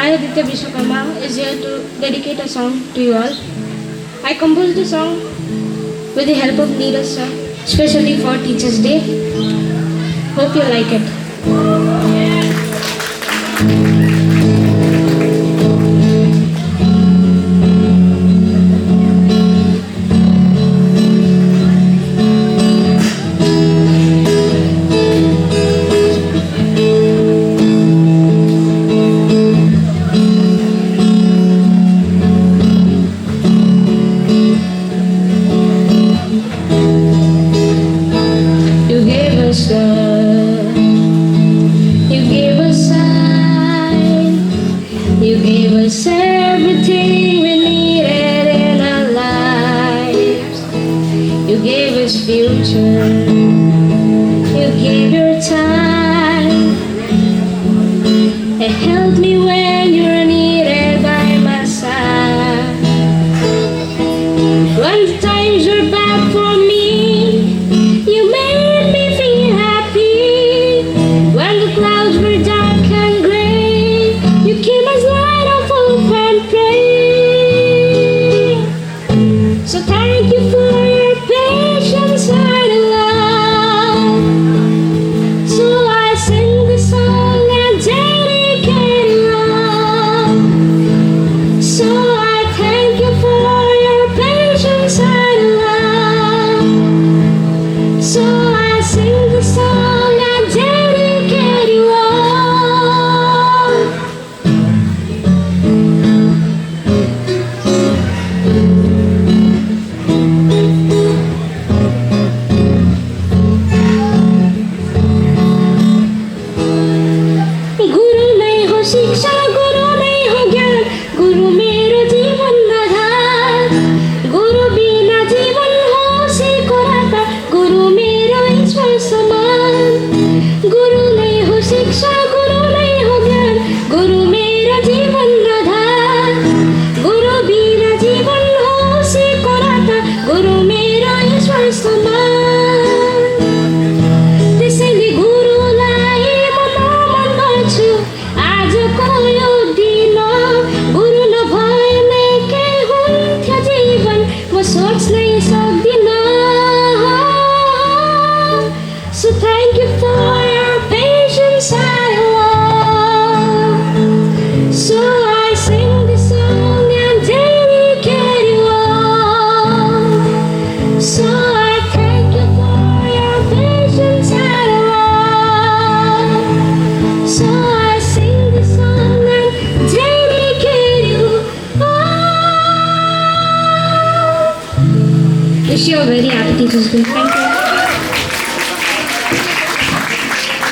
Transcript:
I, Aditya is here to dedicate a song to you all. I composed the song with the help of Neeraj sir, especially for Teachers' Day. Hope you like it. You gave us love, you gave us sight, you gave us everything we needed in our lives. You gave us future, you gave your time, and held me when you were needed by my side. When the times were bad for me, you made me feel happy. When the clouds were dark and gray, you came as light of hope and praise. So thank you for your patience and love. So I sing this song and dedicate it all. So I thank you for your patience and love. So I sing the song and dedicate you all. गुरु नहीं हो शिक्षा, गुरु नहीं हो ज्ञान, गुरु मेरो जीवन आधार। गुरु बिना जीवन हो सीखो राता, गुरु मेरो ईश्वर समान। गुरु नहीं हो शिक्षा, गुरु नहीं हो ज्ञान, गुरु मेरो जीवन आधार। गुरु बिना जीवन हो सीखो राता, गुरु मेरो ईश्वर समान। त्यसैले गुरुलाई मनोमन गर्छु आजको यो दिन। गुरु नभए के हुन्थ्यो जीवन, म सोच्नै सक्दिनँ। So thank you for your patience and love. So I sing this song and dedicate you all. So I thank you for your patience and love. So I sing this song and dedicate you all. Wish you a very happy Teachers' Day. Thank you.